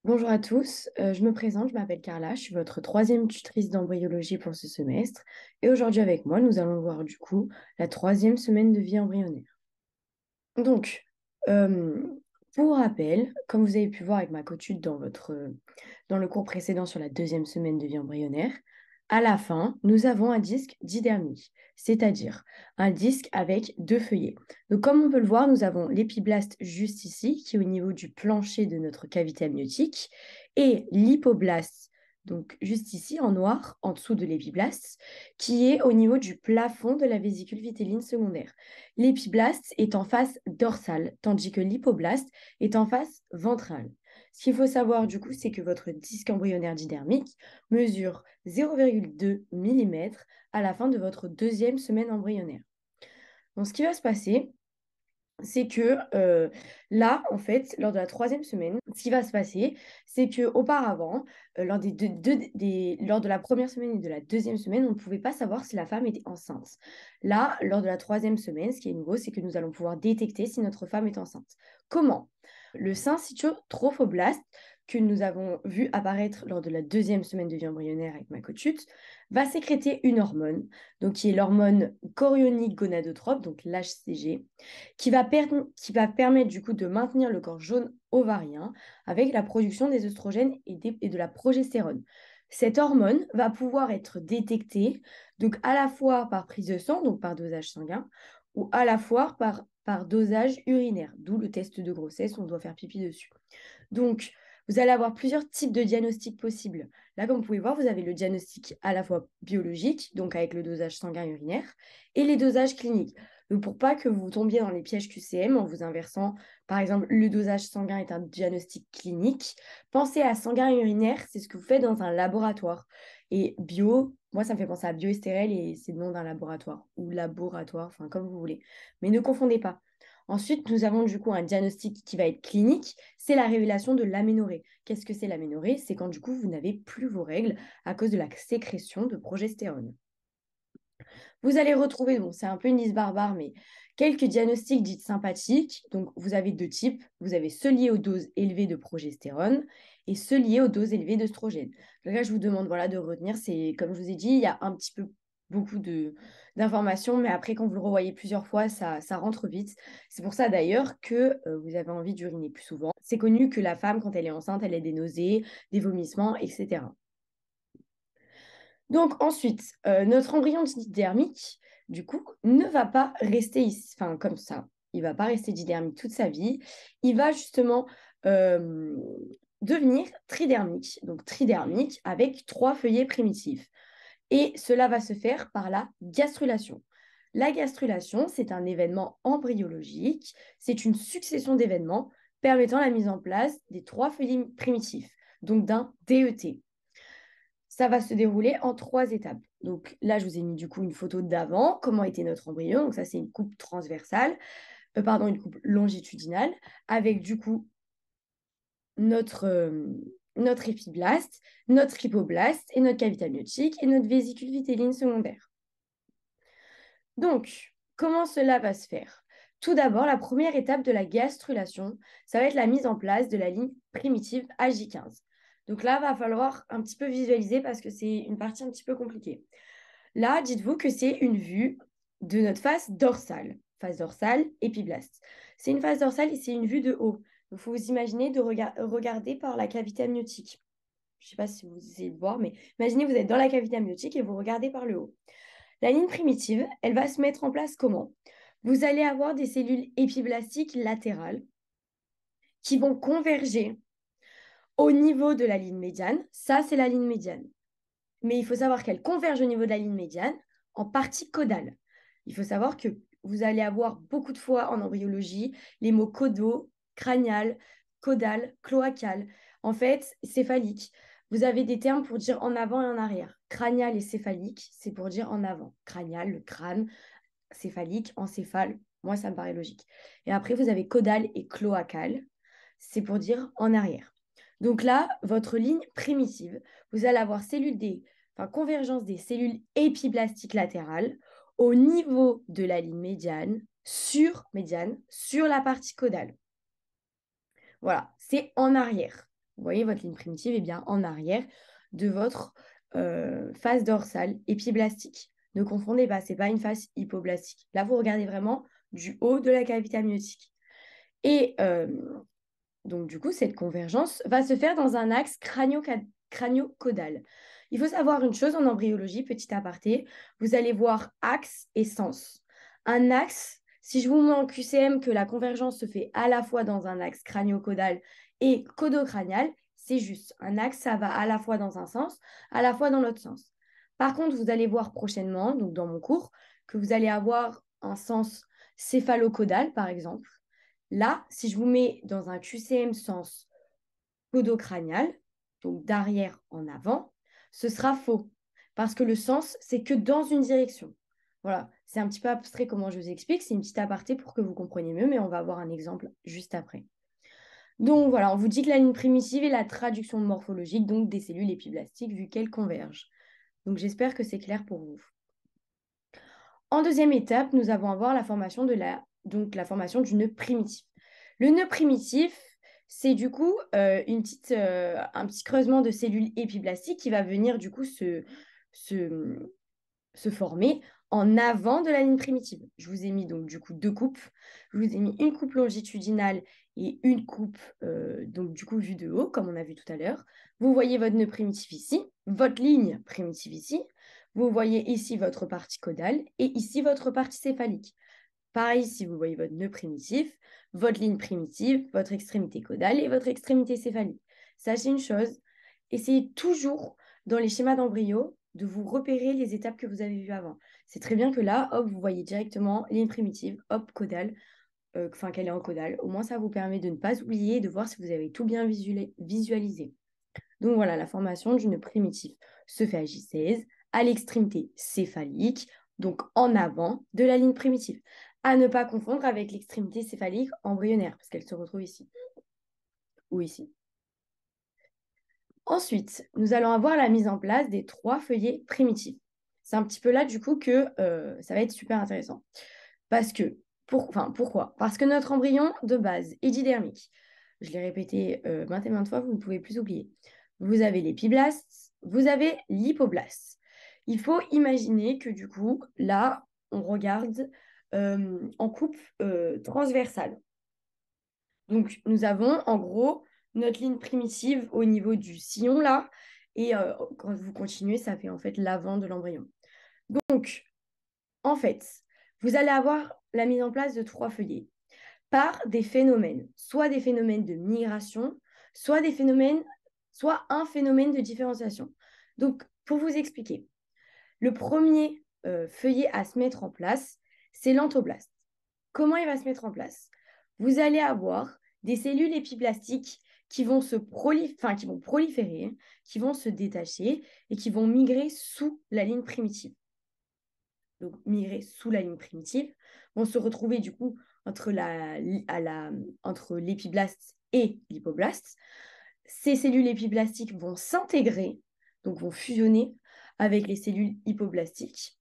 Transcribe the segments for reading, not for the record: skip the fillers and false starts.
Bonjour à tous, je me présente, je m'appelle Carla, je suis votre troisième tutrice d'embryologie pour ce semestre. Et aujourd'hui avec moi, nous allons voir du coup la troisième semaine de vie embryonnaire. Donc, euh, pour rappel, comme vous avez pu voir avec ma cotude dans le cours précédent sur la deuxième semaine de vie embryonnaire, à la fin, nous avons un disque didermique, c'est-à-dire un disque avec deux feuillets. Donc, comme on peut le voir, nous avons l'épiblaste juste ici, qui est au niveau du plancher de notre cavité amniotique, et l'hypoblaste, donc juste ici en noir, en dessous de l'épiblaste, qui est au niveau du plafond de la vésicule vitéline secondaire. L'épiblaste est en face dorsale, tandis que l'hypoblaste est en face ventrale. Ce qu'il faut savoir du coup, c'est que votre disque embryonnaire didermique mesure 0,2 mm à la fin de votre deuxième semaine embryonnaire. Donc, ce qui va se passer, c'est que là, en fait, lors de la troisième semaine, ce qui va se passer, c'est que auparavant, lors de la première semaine et de la deuxième semaine, on ne pouvait pas savoir si la femme était enceinte. Là, lors de la troisième semaine, ce qui est nouveau, c'est que nous allons pouvoir détecter si notre femme est enceinte. Comment? Le syncytiotrophoblaste, que nous avons vu apparaître lors de la deuxième semaine de vie embryonnaire avec ma cotute, va sécréter une hormone, donc qui est l'hormone chorionique gonadotrope, donc l'HCG, qui va permettre du coup de maintenir le corps jaune ovarien avec la production des oestrogènes et de la progestérone. Cette hormone va pouvoir être détectée donc à la fois par prise de sang, donc par dosage sanguin, ou à la fois par dosage urinaire, d'où le test de grossesse, on doit faire pipi dessus. Donc, vous allez avoir plusieurs types de diagnostics possibles. Là, comme vous pouvez voir, vous avez le diagnostic à la fois biologique, donc avec le dosage sanguin urinaire, et les dosages cliniques. Donc, pour pas que vous tombiez dans les pièges QCM en vous inversant, par exemple, le dosage sanguin est un diagnostic clinique, pensez à sanguin urinaire, c'est ce que vous faites dans un laboratoire. Et bio, moi, ça me fait penser à bioestérel et c'est le nom d'un laboratoire, ou laboratoire, enfin, comme vous voulez. Mais ne confondez pas. Ensuite, nous avons du coup un diagnostic qui va être clinique, c'est la révélation de l'aménorrhée. Qu'est-ce que c'est l'aménorrhée? C'est quand du coup vous n'avez plus vos règles à cause de la sécrétion de progestérone. Vous allez retrouver, bon, c'est un peu une liste barbare, mais quelques diagnostics dits sympathiques. Donc, vous avez deux types. Vous avez ceux liés aux doses élevées de progestérone et ceux liés aux doses élevées d'œstrogène. Donc là, je vous demande voilà, de retenir, c'est comme je vous ai dit, il y a un petit peu beaucoup d'informations, mais après, quand vous le revoyez plusieurs fois, ça rentre vite. C'est pour ça d'ailleurs que vous avez envie d'uriner plus souvent. C'est connu que la femme, quand elle est enceinte, elle a des nausées, des vomissements, etc. Donc ensuite, notre embryon didermique, du coup, ne va pas rester enfin, comme ça. Il ne va pas rester didermique toute sa vie. Il va justement euh, devenir tridermique. Donc tridermique avec trois feuillets primitifs. Et cela va se faire par la gastrulation. La gastrulation, c'est un événement embryologique. C'est une succession d'événements permettant la mise en place des trois feuillets primitifs, donc d'un DET. Ça va se dérouler en trois étapes. Donc là, je vous ai mis du coup une photo d'avant, comment était notre embryon. Donc ça, c'est une coupe transversale, pardon, une coupe longitudinale, avec du coup notre, euh, notre épiblaste, notre hypoblaste et notre cavité amniotique et notre vésicule vitéline secondaire. Donc, comment cela va se faire? Tout d'abord, la première étape de la gastrulation, ça va être la mise en place de la ligne primitive AJ15. Donc là, va falloir un petit peu visualiser parce que c'est une partie un petit peu compliquée. Là, dites-vous que c'est une vue de notre face dorsale, épiblaste. C'est une face dorsale et c'est une vue de haut. Il faut vous imaginer de regarder par la cavité amniotique. Je ne sais pas si vous essayez de voir, mais imaginez vous êtes dans la cavité amniotique et vous regardez par le haut. La ligne primitive, elle va se mettre en place comment? Vous allez avoir des cellules épiblastiques latérales qui vont converger au niveau de la ligne médiane. Ça, c'est la ligne médiane. Mais il faut savoir qu'elles convergent au niveau de la ligne médiane en partie caudale. Il faut savoir que vous allez avoir beaucoup de fois en embryologie les mots caudaux, crânial, caudal, cloacal. En fait, céphalique. Vous avez des termes pour dire en avant et en arrière. Crânial et céphalique, c'est pour dire en avant. Crânial, le crâne, céphalique, encéphale. Moi, ça me paraît logique. Et après, vous avez caudal et cloacal. C'est pour dire en arrière. Donc là, votre ligne primitive, vous allez avoir enfin, convergence des cellules épiblastiques latérales au niveau de la ligne médiane sur la partie caudale. Voilà, c'est en arrière. Vous voyez, votre ligne primitive est bien en arrière de votre face dorsale épiblastique. Ne confondez pas, ce n'est pas une face hypoblastique. Là, vous regardez vraiment du haut de la cavité amniotique. Et donc, du coup, cette convergence va se faire dans un axe crânio-caudal. Il faut savoir une chose en embryologie, petit aparté, vous allez voir axe et sens. Un axe, si je vous mets en QCM que la convergence se fait à la fois dans un axe crânio-caudal et caudocranial, c'est juste. Un axe, ça va à la fois dans un sens, à la fois dans l'autre sens. Par contre, vous allez voir prochainement, donc dans mon cours, que vous allez avoir un sens céphalo-caudal, par exemple. Là, si je vous mets dans un QCM sens caudocranial, donc d'arrière en avant, ce sera faux. Parce que le sens, c'est que dans une direction. Voilà, c'est un petit peu abstrait comment je vous explique, c'est une petite aparté pour que vous compreniez mieux, mais on va avoir un exemple juste après. Donc voilà, on vous dit que la ligne primitive est la traduction morphologique donc des cellules épiblastiques vu qu'elles convergent. Donc j'espère que c'est clair pour vous. En deuxième étape, nous avons à voir la formation la formation du nœud primitif. Le nœud primitif, c'est du coup un petit creusement de cellules épiblastiques qui va venir du coup se former en avant de la ligne primitive. Je vous ai mis donc du coup deux coupes. Je vous ai mis une coupe longitudinale et une coupe donc du coup vue de haut, comme on a vu tout à l'heure. Vous voyez votre nœud primitif ici, votre ligne primitive ici. Vous voyez ici votre partie caudale et ici votre partie céphalique. Pareil, si vous voyez votre nœud primitif, votre ligne primitive, votre extrémité caudale et votre extrémité céphalique. Sachez une chose, essayez toujours dans les schémas d'embryo de vous repérer les étapes que vous avez vues avant. C'est très bien que là, hop, vous voyez directement ligne primitive, hop, caudale, enfin qu'elle est en caudale. Au moins, ça vous permet de ne pas oublier et de voir si vous avez tout bien visualisé. Donc voilà, la formation d'une primitive se fait à J16 à l'extrémité céphalique, donc en avant de la ligne primitive. À ne pas confondre avec l'extrémité céphalique embryonnaire, parce qu'elle se retrouve ici ou ici. Ensuite, nous allons avoir la mise en place des 3 feuillets primitifs. C'est un petit peu là, du coup, que ça va être super intéressant. Parce que, pourquoi? Parce que notre embryon de base est didermique. Je l'ai répété maintes et maintes fois, vous ne pouvez plus oublier. Vous avez l'épiblaste, vous avez l'hypoblaste. Il faut imaginer que, du coup, là, on regarde en coupe transversale. Donc, nous avons en gros notre ligne primitive au niveau du sillon là. Et quand vous continuez, ça fait en fait l'avant de l'embryon. Donc, en fait, vous allez avoir la mise en place de 3 feuillets par des phénomènes, soit des phénomènes de migration, soit un phénomène de différenciation. Donc, pour vous expliquer, le premier feuillet à se mettre en place, c'est l'antoblaste. Comment il va se mettre en place? Vous allez avoir des cellules épiblastiques qui vont proliférer, qui vont se détacher et qui vont migrer sous la ligne primitive. Donc, migrer sous la ligne primitive, vont se retrouver du coup entre l'épiblaste et l'hypoblaste. Ces cellules épiblastiques vont s'intégrer, donc vont fusionner avec les cellules hypoblastiques.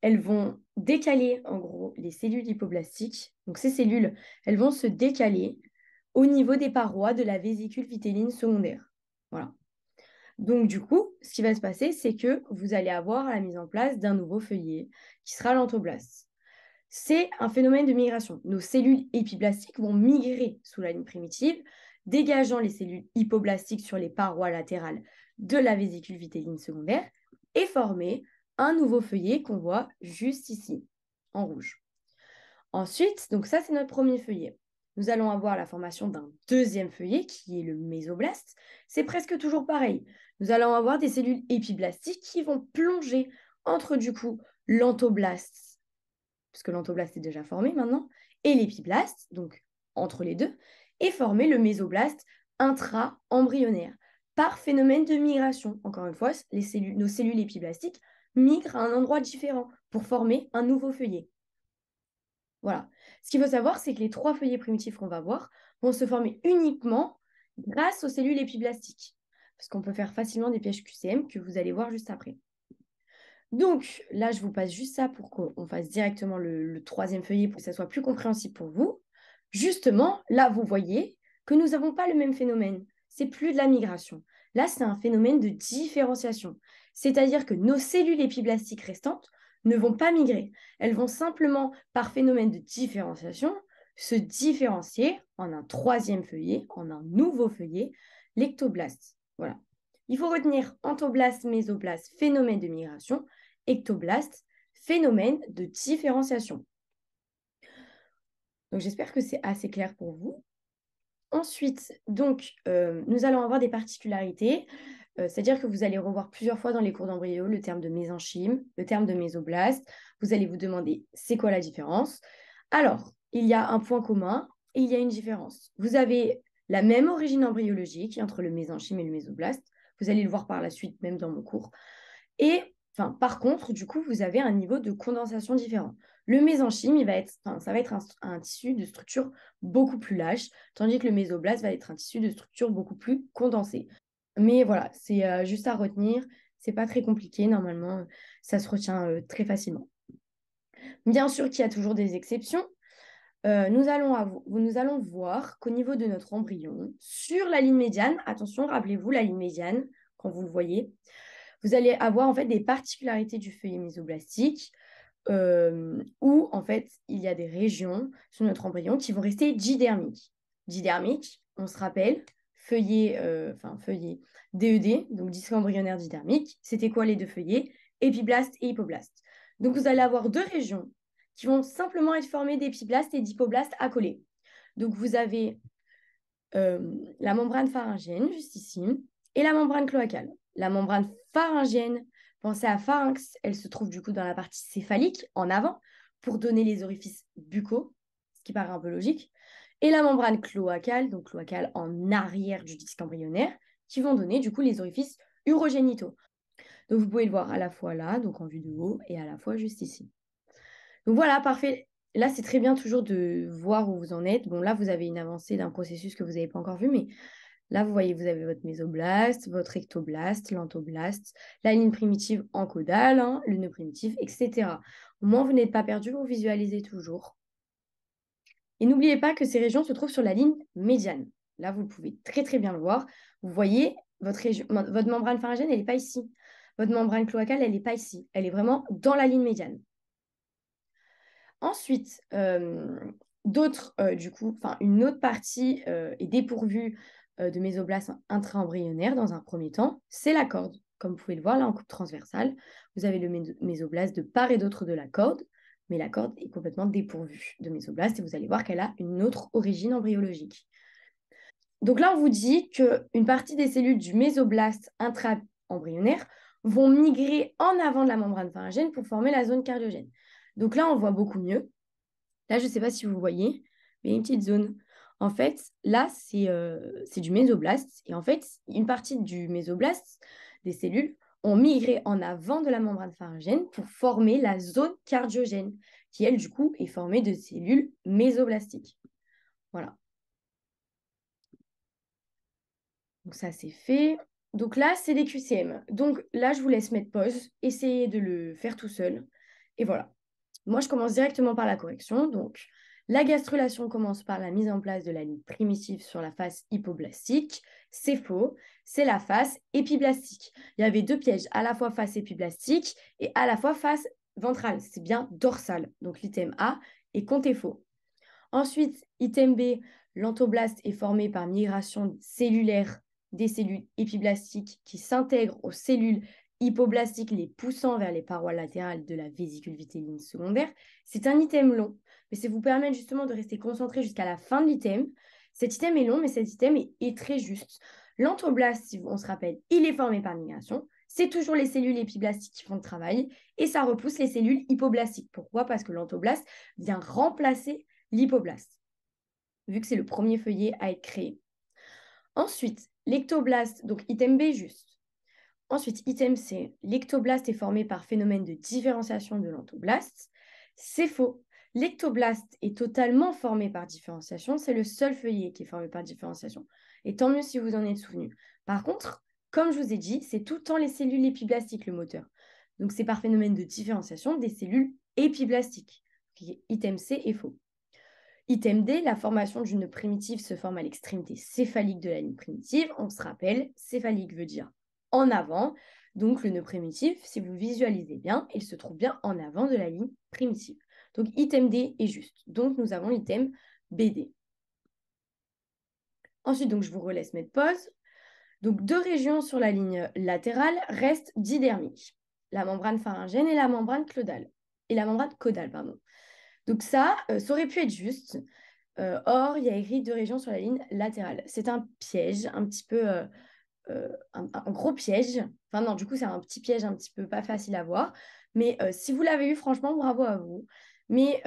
Elles vont décaler en gros les cellules hypoblastiques. Donc ces cellules, elles vont se décaler au niveau des parois de la vésicule vitéline secondaire. Voilà. Donc du coup, ce qui va se passer, c'est que vous allez avoir la mise en place d'un nouveau feuillet qui sera l'antoblaste. C'est un phénomène de migration. Nos cellules épiblastiques vont migrer sous la ligne primitive, dégageant les cellules hypoblastiques sur les parois latérales de la vésicule vitéline secondaire et former un nouveau feuillet qu'on voit juste ici, en rouge. Ensuite, donc ça c'est notre premier feuillet. Nous allons avoir la formation d'un deuxième feuillet qui est le mésoblaste. C'est presque toujours pareil. Nous allons avoir des cellules épiblastiques qui vont plonger entre du coup l'antoblaste, puisque l'antoblaste est déjà formé maintenant, et l'épiblaste, donc entre les deux, et former le mésoblaste intra-embryonnaire par phénomène de migration. Encore une fois, nos cellules épiblastiques migrent à un endroit différent pour former un nouveau feuillet. Voilà. Ce qu'il faut savoir, c'est que les 3 feuillets primitifs qu'on va voir vont se former uniquement grâce aux cellules épiblastiques. Parce qu'on peut faire facilement des pièges QCM que vous allez voir juste après. Donc là, je vous passe juste ça pour qu'on fasse directement le 3e feuillet pour que ça soit plus compréhensible pour vous. Justement, là, vous voyez que nous n'avons pas le même phénomène. c'est plus de la migration. Là, c'est un phénomène de différenciation. C'est-à-dire que nos cellules épiblastiques restantes ne vont pas migrer. Elles vont simplement, par phénomène de différenciation, se différencier en un troisième feuillet, en un nouveau feuillet, l'ectoblaste. Voilà. Il faut retenir entoblaste, mésoblaste, phénomène de migration, ectoblaste, phénomène de différenciation. Donc j'espère que c'est assez clair pour vous. Ensuite, donc, nous allons avoir des particularités, c'est-à-dire que vous allez revoir plusieurs fois dans les cours d'embryo le terme de mésenchyme, le terme de mésoblaste. Vous allez vous demander c'est quoi la différence. Alors, il y a un point commun et il y a une différence. Vous avez la même origine embryologique entre le mésenchyme et le mésoblaste. Vous allez le voir par la suite, même dans mon cours. Et enfin, par contre, du coup, vous avez un niveau de condensation différent. Le mésenchyme, ça va être un tissu de structure beaucoup plus lâche, tandis que le mésoblaste va être un tissu de structure beaucoup plus condensé. Mais voilà, c'est juste à retenir. C'est pas très compliqué, normalement, ça se retient très facilement. Bien sûr qu'il y a toujours des exceptions. Nous allons voir qu'au niveau de notre embryon, sur la ligne médiane, attention, rappelez-vous la ligne médiane, quand vous le voyez, vous allez avoir en fait des particularités du feuillet mésoblastique où en fait il y a des régions sur notre embryon qui vont rester didermiques. Didermique, on se rappelle, feuillet DED, donc disque embryonnaire didermique. C'était quoi les deux feuillets? Épiblaste et hypoblaste. Donc vous allez avoir deux régions qui vont simplement être formées d'épiblastes et d'hypoblastes accolés. Donc vous avez la membrane pharyngienne, juste ici, et la membrane cloacale. La membrane pharyngienne, pensez à pharynx, elle se trouve du coup dans la partie céphalique, en avant, pour donner les orifices buccaux, ce qui paraît un peu logique. Et la membrane cloacale, donc cloacale en arrière du disque embryonnaire, qui vont donner du coup les orifices urogénitaux. Donc vous pouvez le voir à la fois là, donc en vue de haut, et à la fois juste ici. Donc voilà, parfait. Là, c'est très bien toujours de voir où vous en êtes. Bon, là, vous avez une avancée d'un processus que vous n'avez pas encore vu, mais là, vous voyez, vous avez votre mésoblaste, votre ectoblaste, l'entoblaste, la ligne primitive en caudale, hein, le nœud primitif, etc. Au moins, vous n'êtes pas perdu, vous visualisez toujours. Et n'oubliez pas que ces régions se trouvent sur la ligne médiane. Là, vous pouvez très, très bien le voir. Vous voyez, votre membrane pharyngienne, elle n'est pas ici. Votre membrane cloacale, elle n'est pas ici. Elle est vraiment dans la ligne médiane. Ensuite, une autre partie est dépourvue de mésoblastes intra-embryonnaires dans un premier temps, c'est la corde. Comme vous pouvez le voir là en coupe transversale, vous avez le mésoblaste de part et d'autre de la corde, mais la corde est complètement dépourvue de mésoblastes et vous allez voir qu'elle a une autre origine embryologique. Donc là, on vous dit qu'une partie des cellules du mésoblaste intra-embryonnaire vont migrer en avant de la membrane pharyngienne pour former la zone cardiogène. Donc là, on voit beaucoup mieux. Là, je ne sais pas si vous voyez, mais il y a une petite zone. En fait, là, c'est du mésoblaste. Et en fait, une partie du mésoblaste, des cellules, ont migré en avant de la membrane pharyngienne pour former la zone cardiogène, qui, elle, du coup, est formée de cellules mésoblastiques. Voilà. Donc ça, c'est fait. Donc là, c'est les QCM. Donc là, je vous laisse mettre pause, essayez de le faire tout seul. Et voilà. Moi, je commence directement par la correction. Donc, la gastrulation commence par la mise en place de la ligne primitive sur la face hypoblastique. C'est faux, c'est la face épiblastique. Il y avait deux pièges, à la fois face épiblastique et à la fois face ventrale. C'est bien dorsale. Donc, l'item A est compté faux. Ensuite, item B, l'entoblaste est formé par migration cellulaire des cellules épiblastiques qui s'intègrent aux cellules hypoblastiques, les poussant vers les parois latérales de la vésicule vitelline secondaire. C'est un item long, mais ça vous permet justement de rester concentré jusqu'à la fin de l'item. Cet item est long, mais cet item est très juste. L'entoblaste, si on se rappelle, il est formé par migration. C'est toujours les cellules épiblastiques qui font le travail et ça repousse les cellules hypoblastiques. Pourquoi? Parce que l'entoblaste vient remplacer l'hypoblaste, vu que c'est le premier feuillet à être créé. Ensuite, l'ectoblaste, donc item B juste. Ensuite, item C, l'ectoblaste est formé par phénomène de différenciation de l'entoblaste. C'est faux. L'ectoblaste est totalement formé par différenciation. C'est le seul feuillet qui est formé par différenciation. Et tant mieux si vous en êtes souvenu. Par contre, comme je vous ai dit, c'est tout le temps les cellules épiblastiques le moteur. Donc, c'est par phénomène de différenciation des cellules épiblastiques. Item C est faux. Item D, la formation d'une primitive se forme à l'extrémité céphalique de la ligne primitive. On se rappelle, céphalique veut dire en avant. Donc, le nœud primitif, si vous visualisez bien, il se trouve bien en avant de la ligne primitive. Donc, item D est juste. Donc, nous avons l'item BD. Ensuite, donc, je vous relaisse mettre pause. Donc, deux régions sur la ligne latérale restent didermiques. La membrane pharyngène et la membrane caudale. Et la membrane caudale, pardon. Donc ça aurait pu être juste. Or, il y a écrit deux régions sur la ligne latérale. C'est un piège, un petit peu, un gros piège. Enfin non, du coup, c'est un petit piège un petit peu pas facile à voir. Mais si vous l'avez eu, franchement, bravo à vous. Mais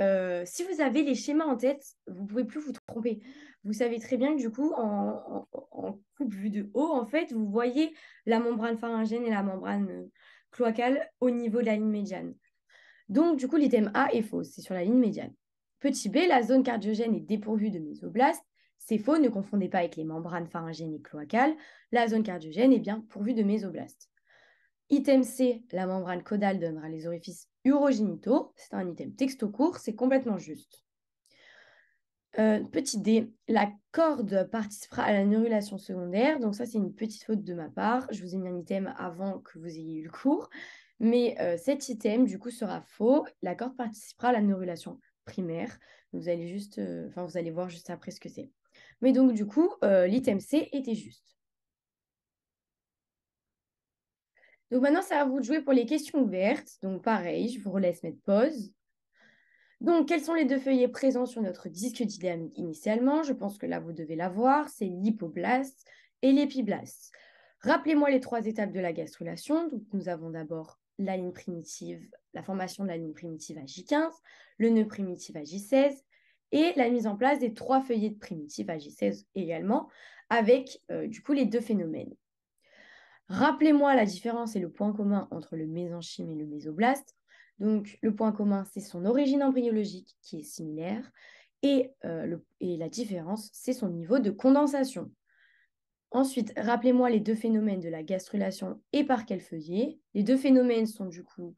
si vous avez les schémas en tête, vous ne pouvez plus vous tromper. Vous savez très bien que du coup, en coupe vue de haut, en fait, vous voyez la membrane pharyngène et la membrane cloacale au niveau de la ligne médiane. Donc, du coup, l'item A est faux, c'est sur la ligne médiane. Petit b, la zone cardiogène est dépourvue de mésoblastes. C'est faux, ne confondez pas avec les membranes pharyngènes et cloacales. La zone cardiogène est bien pourvue de mésoblastes. Item C, la membrane caudale donnera les orifices urogénitaux. C'est un item texto court, c'est complètement juste. Petit d, la corde participera à la neurulation secondaire. Donc ça, c'est une petite faute de ma part. Je vous ai mis un item avant que vous ayez eu le cours. Mais cet item, du coup, sera faux. La corde participera à la neurulation primaire. Vous allez juste, vous allez voir juste après ce que c'est. Mais donc, du coup, l'item C était juste. Donc maintenant, c'est à vous de jouer pour les questions ouvertes. Donc pareil, je vous relaisse mettre pause. Donc, quels sont les deux feuillets présents sur notre disque dynamique initialement? Je pense que là, vous devez l'avoir. C'est l'hypoblaste et l'épiblaste. Rappelez-moi les trois étapes de la gastrulation. Donc, nous avons d'abord la ligne primitive, la formation de la ligne primitive à J15, le nœud primitif à J16 et la mise en place des trois feuillets de primitive à J16 également, avec du coup les deux phénomènes. Rappelez-moi la différence et le point commun entre le mésenchyme et le mésoblaste. Donc, le point commun, c'est son origine embryologique qui est similaire. Et la différence, c'est son niveau de condensation. Ensuite, rappelez-moi les deux phénomènes de la gastrulation et par quel feuillet. Les deux phénomènes sont du coup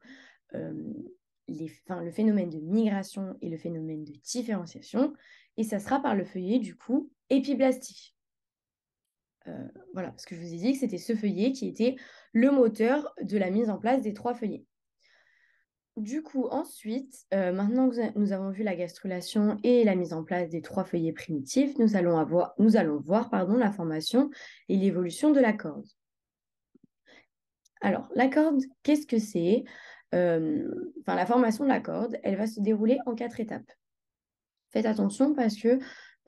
le phénomène de migration et le phénomène de différenciation. Et ça sera par le feuillet du coup épiblastique. Voilà, parce que je vous ai dit que c'était ce feuillet qui était le moteur de la mise en place des trois feuillets. Du coup, ensuite, maintenant que nous avons vu la gastrulation et la mise en place des trois feuillets primitifs, nous allons voir la formation et l'évolution de la corde. Alors, la corde, qu'est-ce que c'est? La formation de la corde, elle va se dérouler en 4 étapes. Faites attention parce que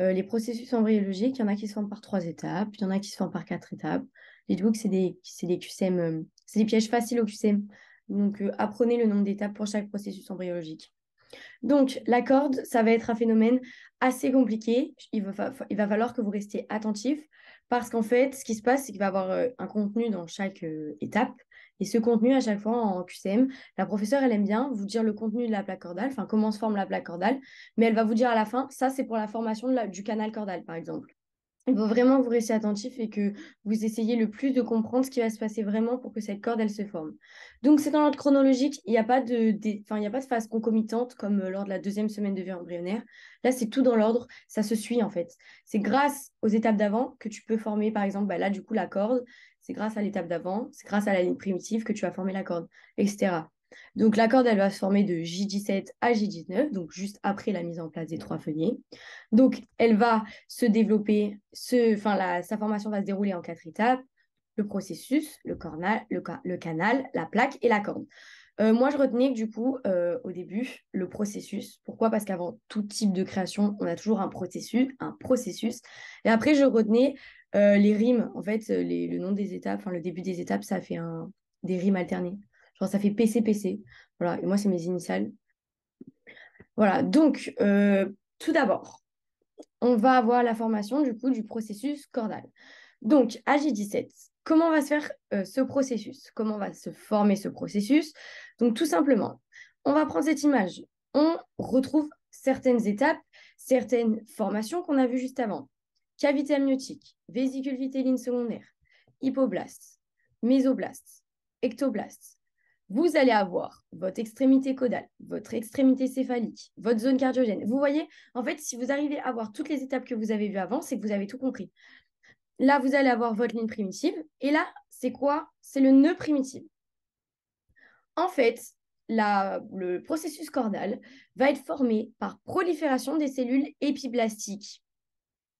les processus embryologiques, il y en a qui se forment par 3 étapes, il y en a qui se forment par 4 étapes. Dites-vous que c'est des QCM, c'est des pièges faciles au QCM. Donc, apprenez le nombre d'étapes pour chaque processus embryologique. Donc, la corde, ça va être un phénomène assez compliqué. Il va falloir que vous restiez attentif parce qu'en fait, ce qui se passe, c'est qu'il va y avoir un contenu dans chaque étape. Et ce contenu, à chaque fois en QCM, la professeure, elle aime bien vous dire le contenu de la plaque cordale, enfin comment se forme la plaque cordale, mais elle va vous dire à la fin, ça c'est pour la formation du canal cordal, par exemple. Il faut vraiment que vous restiez attentif et que vous essayiez le plus de comprendre ce qui va se passer vraiment pour que cette corde, elle se forme. Donc, c'est dans l'ordre chronologique. Il n'y a pas il y a pas de phase concomitante comme lors de la deuxième semaine de vie embryonnaire. Là, c'est tout dans l'ordre. Ça se suit, en fait. C'est grâce aux étapes d'avant que tu peux former, par exemple, là, du coup, la corde. C'est grâce à l'étape d'avant. C'est grâce à la ligne primitive que tu vas former la corde, etc. Donc, la corde, elle va se former de J17 à J19, donc juste après la mise en place des trois feuillets. Donc, elle va se développer, sa formation va se dérouler en 4 étapes, le processus, le canal, la plaque et la corde. Moi, je retenais que du coup, au début, le processus. Pourquoi? Parce qu'avant tout type de création, on a toujours un processus. Et après, je retenais les rimes. En fait, le nom des étapes, le début des étapes, ça fait des rimes alternées. Genre, ça fait PCPC. Voilà, et moi, c'est mes initiales. Voilà, donc, tout d'abord, on va avoir la formation du coup du processus cordal. Donc, à J17, comment va se faire ce processus? Comment va se former ce processus? Donc, tout simplement, on va prendre cette image. On retrouve certaines étapes, certaines formations qu'on a vues juste avant. Cavité amniotique, vésicule vitelline secondaire, hypoblaste, mésoblaste, ectoblast, vous allez avoir votre extrémité caudale, votre extrémité céphalique, votre zone cardiogène. Vous voyez, en fait, si vous arrivez à voir toutes les étapes que vous avez vues avant, c'est que vous avez tout compris. Là, vous allez avoir votre ligne primitive. Et là, c'est quoi? C'est le nœud primitif. En fait, le processus cordal va être formé par prolifération des cellules épiblastiques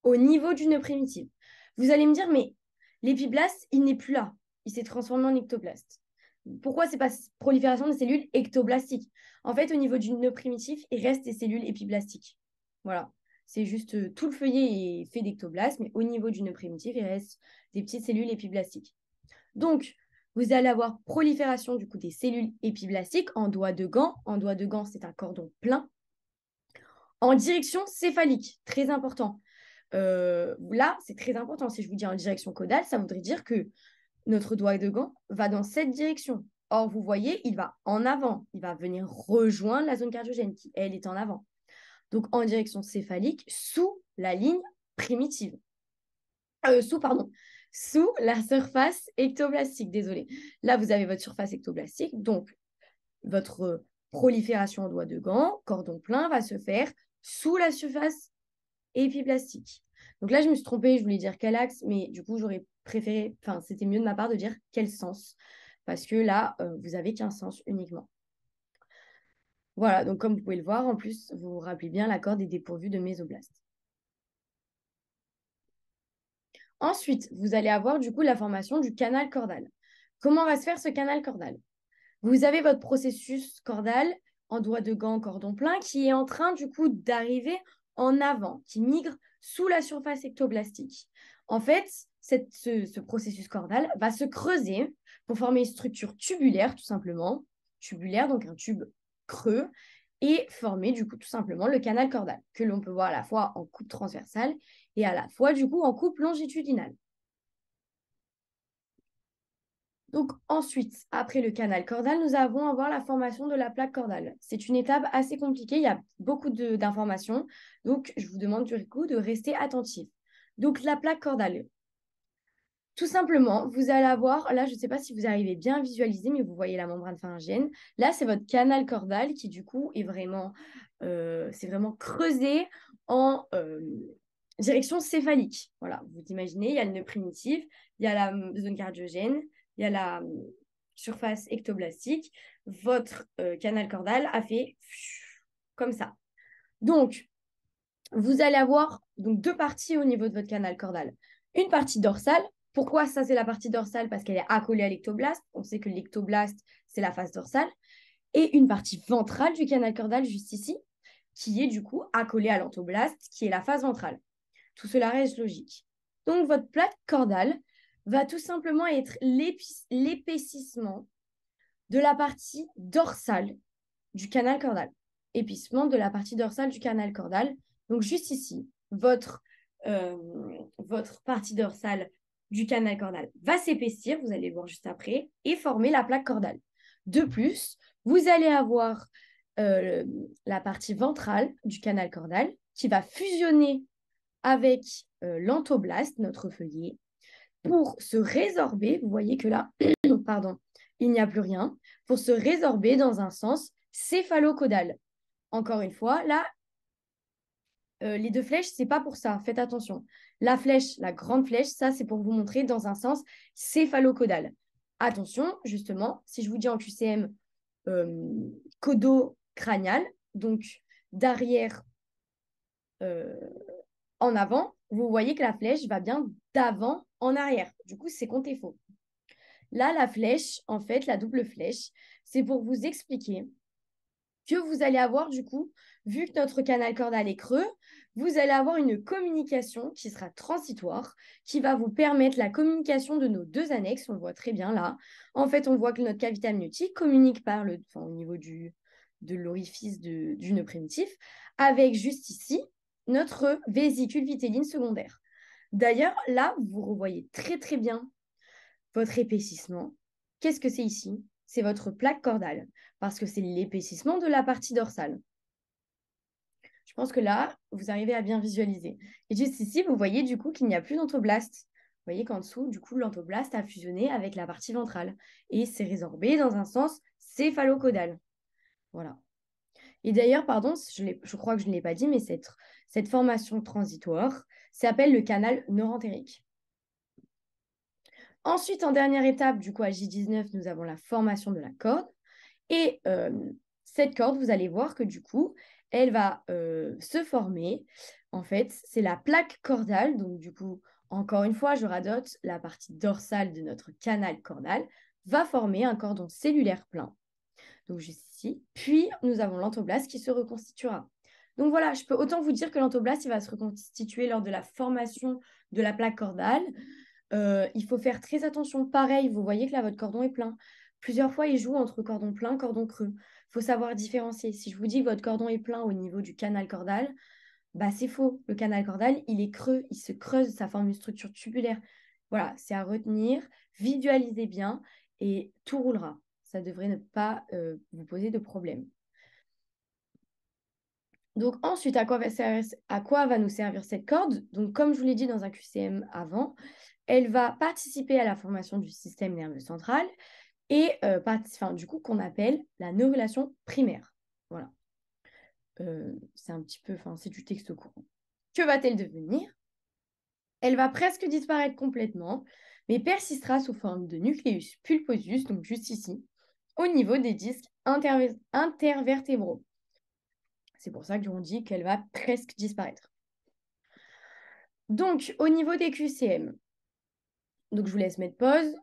au niveau du nœud primitif. Vous allez me dire, mais l'épiblaste, il n'est plus là. Il s'est transformé en ectoblaste. Pourquoi c'est pas prolifération des cellules ectoblastiques? En fait, au niveau du nœud primitif, il reste des cellules épiblastiques. Voilà. C'est juste tout le feuillet est fait d'ectoblastes, mais au niveau du nœud primitif, il reste des petites cellules épiblastiques. Donc, vous allez avoir prolifération du coup des cellules épiblastiques en doigt de gant. En doigt de gant, c'est un cordon plein. En direction céphalique, très important. Là, c'est très important. Si je vous dis en direction caudale, ça voudrait dire que notre doigt de gant va dans cette direction. Or, vous voyez, il va en avant. Il va venir rejoindre la zone cardiogène qui, elle, est en avant. Donc, en direction céphalique, sous la ligne primitive. Sous la surface ectoblastique. Désolé. Là, vous avez votre surface ectoblastique. Donc, votre prolifération en doigt de gant, cordon plein, va se faire sous la surface épiblastique. Donc là, je me suis trompée, je voulais dire quel axe, mais du coup, j'aurais préféré, enfin, c'était mieux de ma part de dire quel sens, parce que là, vous avez qu'un sens uniquement. Voilà, donc comme vous pouvez le voir, en plus, vous vous rappelez bien, la corde est dépourvue de mésoblastes. Ensuite, vous allez avoir du coup la formation du canal cordal. Comment va se faire ce canal cordal? Vous avez votre processus cordal en doigt de gant, cordon plein, qui est en train du coup d'arriver en avant, qui migre sous la surface ectoblastique. En fait, ce processus cordal va se creuser pour former une structure tubulaire, tout simplement. Tubulaire, donc un tube creux, et former du coup tout simplement le canal cordal, que l'on peut voir à la fois en coupe transversale et à la fois du coup en coupe longitudinale. Donc ensuite, après le canal cordal, nous avons à voir la formation de la plaque cordale. C'est une étape assez compliquée, il y a beaucoup d'informations, donc je vous demande du coup de rester attentif. Donc la plaque cordale, tout simplement, vous allez avoir, là je ne sais pas si vous arrivez bien à visualiser, mais vous voyez la membrane pharyngienne. Là, c'est votre canal cordal qui du coup est vraiment, c'est vraiment creusé en direction céphalique. Voilà, vous imaginez, il y a le nœud primitif, il y a la zone cardiogène, il y a la surface ectoblastique. Votre canal cordal a fait comme ça. Donc, vous allez avoir donc, deux parties au niveau de votre canal cordal. Une partie dorsale. Pourquoi ça, c'est la partie dorsale? Parce qu'elle est accolée à l'ectoblaste. On sait que l'ectoblaste, c'est la face dorsale. Et une partie ventrale du canal cordal, juste ici, qui est du coup accolée à l'antoblaste, qui est la face ventrale. Tout cela reste logique. Donc, votre plaque cordale va tout simplement être l'épaississement de la partie dorsale du canal cordal. Épaississement de la partie dorsale du canal cordal. Donc, juste ici, votre partie dorsale du canal cordal va s'épaissir, vous allez le voir juste après, et former la plaque cordale. De plus, vous allez avoir la partie ventrale du canal cordal qui va fusionner avec l'antoblaste, notre feuillet, pour se résorber. Vous voyez que là, pardon, il n'y a plus rien, pour se résorber dans un sens céphalo-caudal. Encore une fois, là, les deux flèches, c'est pas pour ça. Faites attention. La flèche, la grande flèche, ça, c'est pour vous montrer dans un sens céphalo-caudal. Attention, justement, si je vous dis en QCM codo-cranial, donc d'arrière en avant, vous voyez que la flèche va bien d'avant en arrière. Du coup, c'est compté faux. Là, la flèche, en fait, la double flèche, c'est pour vous expliquer que vous allez avoir, du coup, vu que notre canal cordal est creux, vous allez avoir une communication qui sera transitoire, qui va vous permettre la communication de nos deux annexes. On le voit très bien là. En fait, on voit que notre cavité amniotique communique au niveau de l'orifice du nœud primitif, avec juste ici notre vésicule vitelline secondaire. D'ailleurs, là, vous revoyez très très bien votre épaississement. Qu'est-ce que c'est ici? C'est votre plaque cordale, parce que c'est l'épaississement de la partie dorsale. Je pense que là, vous arrivez à bien visualiser. Et juste ici, vous voyez du coup qu'il n'y a plus d'antoblaste. Vous voyez qu'en dessous, du coup, l'antoblaste a fusionné avec la partie ventrale et s'est résorbé dans un sens céphalocaudale. Voilà. Et d'ailleurs, pardon, je crois que je ne l'ai pas dit, mais cette formation transitoire s'appelle le canal neurentérique. Ensuite, en dernière étape, du coup, à J19, nous avons la formation de la corde. Et cette corde, vous allez voir que du coup, elle va se former. En fait, c'est la plaque cordale. Donc, du coup, encore une fois, je radote, la partie dorsale de notre canal cordal va former un cordon cellulaire plein. Donc, juste ici. Puis, nous avons l'entoblaste qui se reconstituera. Donc, voilà, je peux autant vous dire que l'entoblaste, il va se reconstituer lors de la formation de la plaque cordale. Il faut faire très attention. Pareil, vous voyez que là, votre cordon est plein. Plusieurs fois, il joue entre cordon plein, cordon creux. Il faut savoir différencier. Si je vous dis que votre cordon est plein au niveau du canal cordal, bah c'est faux. Le canal cordal, il est creux, il se creuse, ça forme une structure tubulaire. Voilà, c'est à retenir, visualisez bien et tout roulera. Ça devrait ne pas vous poser de problème. Donc ensuite, à quoi va nous servir cette corde? Donc comme je vous l'ai dit dans un QCM avant, elle va participer à la formation du système nerveux central et du coup qu'on appelle la neurulation primaire. Voilà. C'est un petit peu, c'est du texte courant. Que va-t-elle devenir? Elle va presque disparaître complètement, mais persistera sous forme de nucléus pulposus, donc juste ici, au niveau des disques intervertébraux. C'est pour ça qu'on dit qu'elle va presque disparaître. Donc, au niveau des QCM, donc je vous laisse mettre pause.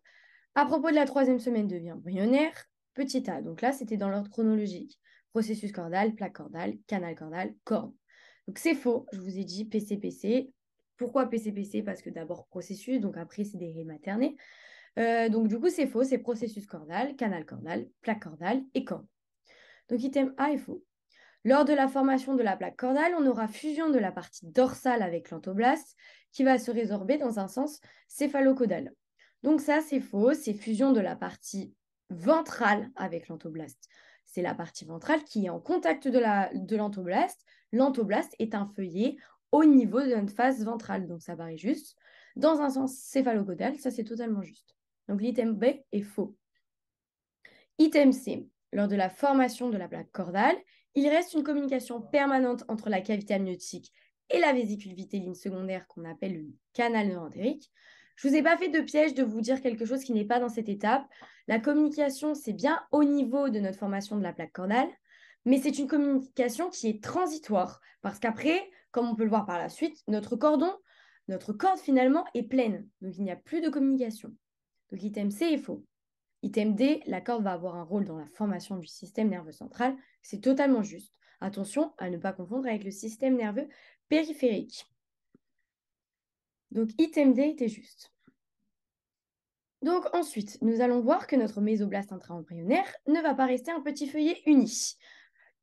À propos de la troisième semaine de vie embryonnaire, petit a, donc là c'était dans l'ordre chronologique. Processus cordal, plaque cordale, canal cordal, corde. Donc c'est faux, je vous ai dit PCPC. Pourquoi PCPC? Parce que d'abord processus, donc après c'est des raies maternées. Donc du coup c'est faux, c'est processus cordal, canal cordal, plaque cordale et corde. Donc item A est faux. Lors de la formation de la plaque cordale, on aura fusion de la partie dorsale avec l'entoblaste qui va se résorber dans un sens céphalocaudal. Donc ça, c'est faux, c'est fusion de la partie ventrale avec l'entoblaste. C'est la partie ventrale qui est en contact de l'entoblaste. L'entoblaste est un feuillet au niveau de notre face ventrale, donc ça paraît juste. Dans un sens céphalocaudal, ça c'est totalement juste. Donc l'item B est faux. Item C. Lors de la formation de la plaque cordale, il reste une communication permanente entre la cavité amniotique et la vésicule vitelline secondaire qu'on appelle le canal neurentérique. Je ne vous ai pas fait de piège de vous dire quelque chose qui n'est pas dans cette étape. La communication, c'est bien au niveau de notre formation de la plaque cordale, mais c'est une communication qui est transitoire parce qu'après, comme on peut le voir par la suite, notre corde finalement est pleine. Donc il n'y a plus de communication. Donc item C est faux. Item D, la corde va avoir un rôle dans la formation du système nerveux central. C'est totalement juste. Attention à ne pas confondre avec le système nerveux périphérique. Donc, item D était juste. Donc, ensuite, nous allons voir que notre mésoblaste intra-embryonnaire ne va pas rester un petit feuillet uni.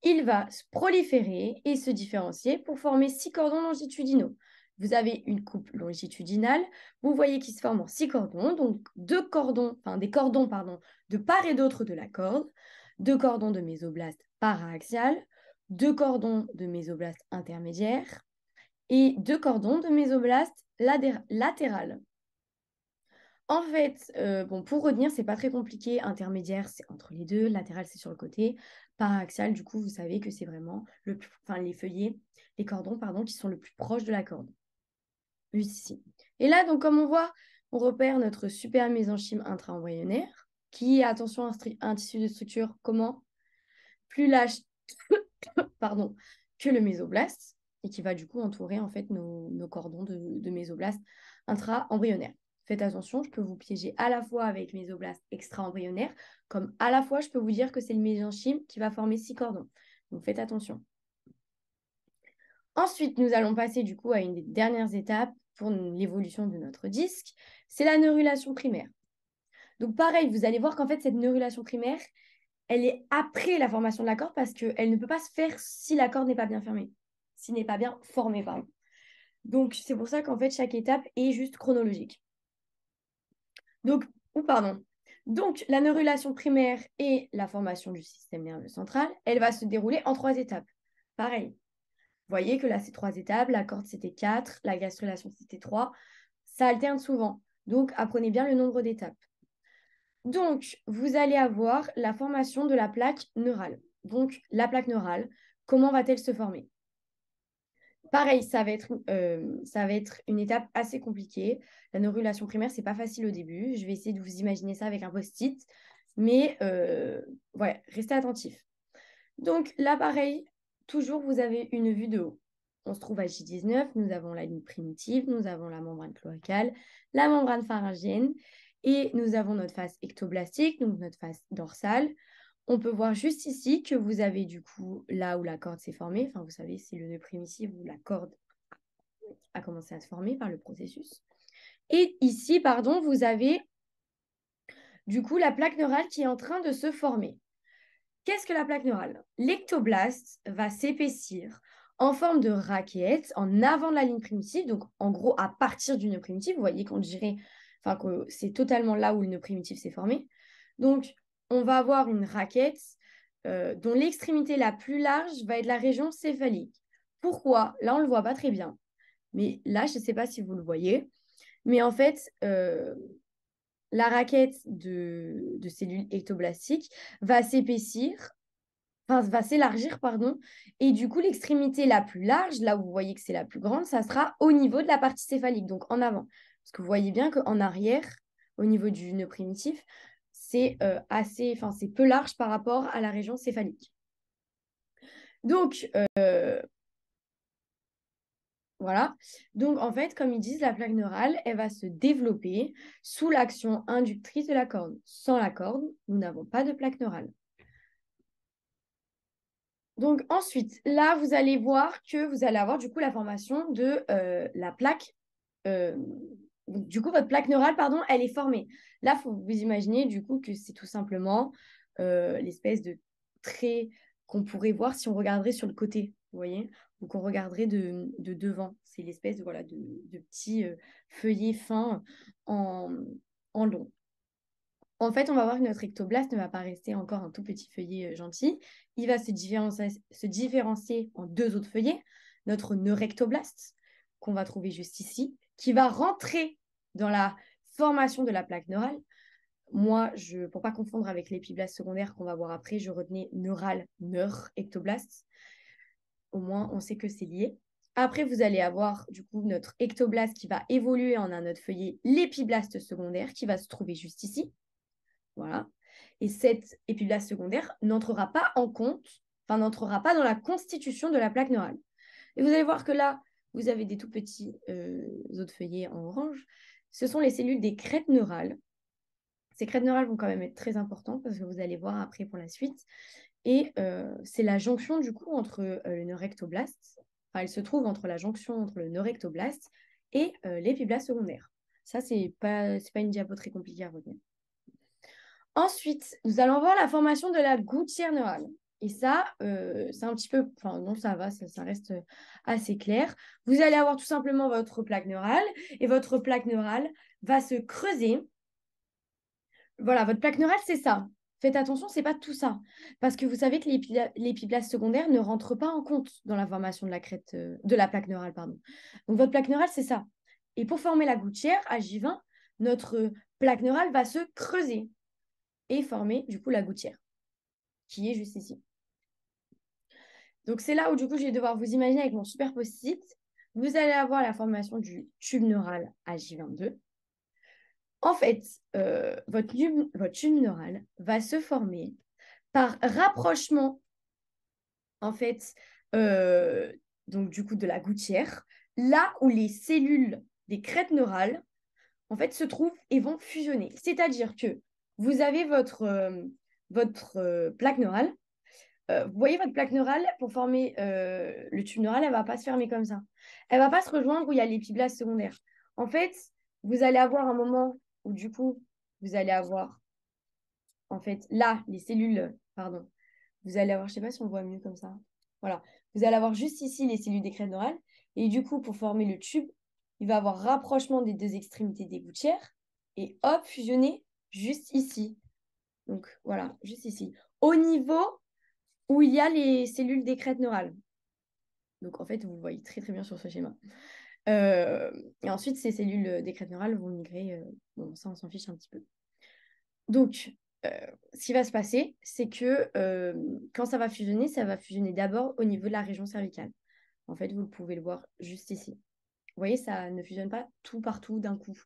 Il va se proliférer et se différencier pour former 6 cordons longitudinaux. Vous avez une coupe longitudinale, vous voyez qu'il se forme en 6 cordons, donc des cordons de part et d'autre de la corde, 2 cordons de mésoblaste paraaxial, 2 cordons de mésoblaste intermédiaire et 2 cordons de mésoblaste latéral. En fait, pour retenir, c'est pas très compliqué. Intermédiaire, c'est entre les deux. Latéral, c'est sur le côté. Paraxial, du coup, vous savez que c'est vraiment les feuillets, les cordons, pardon, qui sont le plus proches de la corde. Juste ici. Et là, donc, comme on voit, on repère notre super mésenchyme intra-embryonnaire, qui est, attention, un tissu de structure comment? Plus lâche pardon, que le mésoblaste, et qui va du coup entourer en fait nos cordons de mésoblaste intra-embryonnaire. Faites attention, je peux vous piéger à la fois avec mésoblaste extra-embryonnaire, comme à la fois je peux vous dire que c'est le mésenchyme qui va former 6 cordons. Donc faites attention. Ensuite, nous allons passer du coup à une des dernières étapes pour l'évolution de notre disque, c'est la neurulation primaire. Donc pareil, vous allez voir qu'en fait cette neurulation primaire, elle est après la formation de la corde parce qu'elle ne peut pas se faire si la corde n'est pas bien fermée, s'il n'est pas bien formé, pardon. Donc, c'est pour ça qu'en fait, chaque étape est juste chronologique. Donc, Donc, la neurulation primaire et la formation du système nerveux central, elle va se dérouler en 3 étapes. Pareil. Vous voyez que là, c'est 3 étapes. La corde, c'était 4. La gastrulation, c'était 3. Ça alterne souvent. Donc, apprenez bien le nombre d'étapes. Donc, vous allez avoir la formation de la plaque neurale. Donc, la plaque neurale, comment va-t-elle se former? Pareil, ça va être une étape assez compliquée. La neurulation primaire, c'est pas facile au début. Je vais essayer de vous imaginer ça avec un post-it. Mais ouais, restez attentifs. Donc là, pareil, toujours, vous avez une vue de haut. On se trouve à J19, nous avons la ligne primitive, nous avons la membrane cloacale, la membrane pharyngienne, et nous avons notre face ectoblastique, donc notre face dorsale. On peut voir juste ici que vous avez du coup là où la corde s'est formée, enfin vous savez, c'est le nœud primitif où la corde a commencé à se former par le processus. Et ici, pardon, vous avez du coup la plaque neurale qui est en train de se former. Qu'est-ce que la plaque neurale? L'ectoblaste va s'épaissir en forme de raquette en avant de la ligne primitive, donc en gros à partir du nœud primitif. Vous voyez qu'on dirait, enfin que c'est totalement là où le nœud primitif s'est formé. Donc on va avoir une raquette dont l'extrémité la plus large va être la région céphalique. Pourquoi? Là on ne le voit pas très bien, mais là je ne sais pas si vous le voyez, mais en fait la raquette de cellules ectoblastiques va s'épaissir, enfin, va s'élargir, pardon, et du coup, l'extrémité la plus large, là où vous voyez que c'est la plus grande, ça sera au niveau de la partie céphalique, donc en avant. Parce que vous voyez bien qu'en arrière, au niveau du nœud primitif, c'est assez, enfin, c'est peu large par rapport à la région céphalique. Donc, voilà. Donc, en fait, comme ils disent, la plaque neurale, elle va se développer sous l'action inductrice de la corde. Sans la corde, nous n'avons pas de plaque neurale. Donc, ensuite, là, vous allez voir que vous allez avoir du coup la formation de la plaque. euh, donc, du coup, votre plaque neurale, pardon, elle est formée. Là, il faut vous imaginer du coup que c'est tout simplement l'espèce de trait qu'on pourrait voir si on regarderait sur le côté, vous voyez, ou qu'on regarderait de devant. C'est l'espèce de, voilà, de petits feuillets fins en, en long. En fait, on va voir que notre ectoblaste ne va pas rester encore un tout petit feuillet gentil. Il va se différencier en deux autres feuillets. Notre neurectoblaste, qu'on va trouver juste ici, qui va rentrer dans la formation de la plaque neurale. Moi, pour ne pas confondre avec l'épiblaste secondaire qu'on va voir après, je retenais neural, ectoblaste. Au moins, on sait que c'est lié. Après, vous allez avoir du coup notre ectoblaste qui va évoluer en un autre feuillet, l'épiblaste secondaire, qui va se trouver juste ici. Voilà. Et cette épiblaste secondaire n'entrera pas en compte, enfin n'entrera pas dans la constitution de la plaque neurale. Et vous allez voir que là, vous avez des tout petits autres feuillets en orange. Ce sont les cellules des crêtes neurales. Ces crêtes neurales vont quand même être très importantes parce que vous allez voir après pour la suite. Et c'est la jonction du coup entre le neurectoblaste. Enfin, elle se trouve entre la jonction entre le neurectoblaste et l'épiblaste secondaire. Ça, c'est pas une diapo très compliquée à retenir. Ensuite, nous allons voir la formation de la gouttière neurale. Et ça, c'est un petit peu, enfin non, ça va, ça reste assez clair. Vous allez avoir tout simplement votre plaque neurale et votre plaque neurale va se creuser. Voilà, votre plaque neurale, c'est ça. Faites attention, c'est pas tout ça. Parce que vous savez que l'épiblaste secondaire ne rentre pas en compte dans la formation de la crête, de la plaque neurale, pardon. Donc votre plaque neurale, c'est ça. Et pour former la gouttière, à J20, notre plaque neurale va se creuser et former du coup la gouttière, qui est juste ici. Donc c'est là où du coup je vais devoir vous imaginer avec mon super post-it. Vous allez avoir la formation du tube neural à J22. En fait, votre tube neural va se former par rapprochement, en fait, euh, donc du coup de la gouttière, là où les cellules des crêtes neurales, en fait, se trouvent et vont fusionner. C'est-à-dire que vous avez votre plaque neurale. Vous voyez votre plaque neurale, pour former le tube neural, elle ne va pas se fermer comme ça. Elle ne va pas se rejoindre où il y a l'épiblaste secondaire. En fait, vous allez avoir un moment où du coup, vous allez avoir, en fait, là, les cellules, pardon, vous allez avoir, je ne sais pas si on voit mieux comme ça. Voilà, vous allez avoir juste ici les cellules des crêtes neurales. Et du coup, pour former le tube, il va avoir rapprochement des deux extrémités des gouttières et hop, fusionner juste ici. Donc voilà, juste ici. Au niveau où il y a les cellules des crêtes neurales. Donc, en fait, vous le voyez très, très bien sur ce schéma. Et ensuite, ces cellules des crêtes neurales vont migrer. Bon, ça, on s'en fiche un petit peu. Donc, ce qui va se passer, c'est que quand ça va fusionner d'abord au niveau de la région cervicale. En fait, vous pouvez le voir juste ici. Vous voyez, ça ne fusionne pas tout partout d'un coup.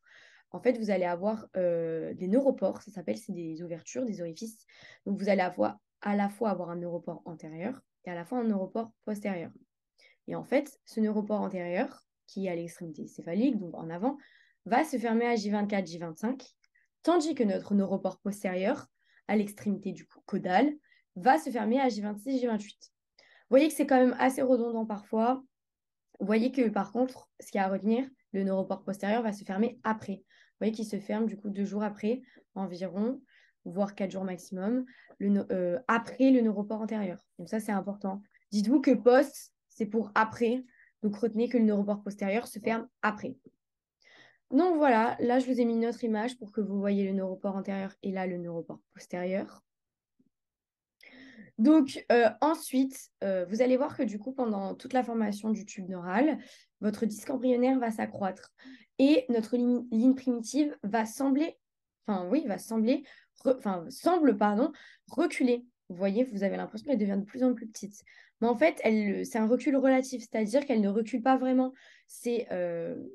En fait, vous allez avoir des neuropores, ça s'appelle, c'est des ouvertures, des orifices. Donc, vous allez avoir à la fois avoir un neuropore antérieur et à la fois un neuropore postérieur. Et en fait, ce neuropore antérieur, qui est à l'extrémité céphalique, donc en avant, va se fermer à J24, J25, tandis que notre neuropore postérieur, à l'extrémité du coup caudale, va se fermer à J26, J28. Vous voyez que c'est quand même assez redondant parfois. Vous voyez que par contre, ce qu'il y a à retenir, le neuropore postérieur va se fermer après. Vous voyez qu'il se ferme du coup 2 jours après, environ, voire 4 jours maximum, après le neuropore antérieur. Donc ça, c'est important. Dites-vous que post, c'est pour après. Donc retenez que le neuropore postérieur se ferme après. Donc voilà, là, je vous ai mis une autre image pour que vous voyez le neuropore antérieur et là, le neuropore postérieur. Donc ensuite, vous allez voir que du coup, pendant toute la formation du tube neural, votre disque embryonnaire va s'accroître et notre ligne primitive va sembler, enfin oui, va sembler, semble, pardon, reculer. Vous voyez, vous avez l'impression qu'elle devient de plus en plus petite. Mais en fait, c'est un recul relatif, c'est-à-dire qu'elle ne recule pas vraiment. C'est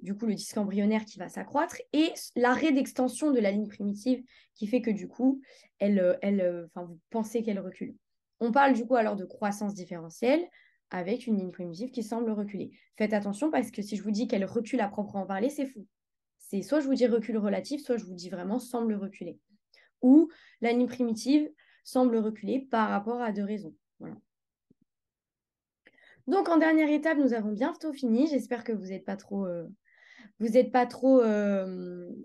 du coup le disque embryonnaire qui va s'accroître et l'arrêt d'extension de la ligne primitive qui fait que du coup, vous pensez qu'elle recule. On parle du coup alors de croissance différentielle avec une ligne primitive qui semble reculer. Faites attention parce que si je vous dis qu'elle recule à proprement parler, c'est fou. C'est soit je vous dis recul relatif, soit je vous dis vraiment semble reculer. Ou la ligne primitive semble reculer par rapport à deux raisons. Voilà. Donc en dernière étape, nous avons bientôt fini. J'espère que vous n'êtes pas trop,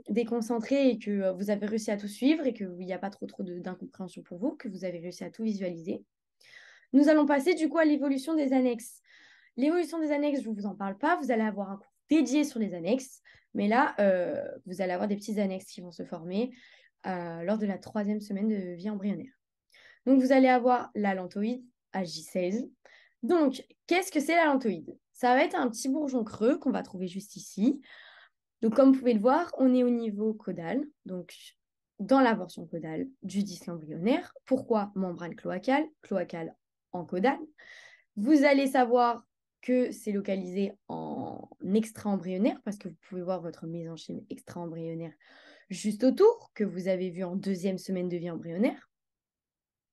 déconcentré et que vous avez réussi à tout suivre et qu'il n'y a pas trop d'incompréhension pour vous, que vous avez réussi à tout visualiser. Nous allons passer du coup à l'évolution des annexes. L'évolution des annexes, je ne vous en parle pas. Vous allez avoir un cours dédié sur les annexes. Mais là, vous allez avoir des petites annexes qui vont se former lors de la 3e semaine de vie embryonnaire. Donc, vous allez avoir la lantoïde à J16. Donc, qu'est-ce que c'est la lantoïde? Ça va être un petit bourgeon creux qu'on va trouver juste ici. Donc, comme vous pouvez le voir, on est au niveau caudal, donc dans la portion caudale du disque embryonnaire. Pourquoi membrane cloacale? Cloacale en caudale. Vous allez savoir que c'est localisé en extra-embryonnaire parce que vous pouvez voir votre mésenchyme extra-embryonnaire juste autour, que vous avez vu en 2e semaine de vie embryonnaire.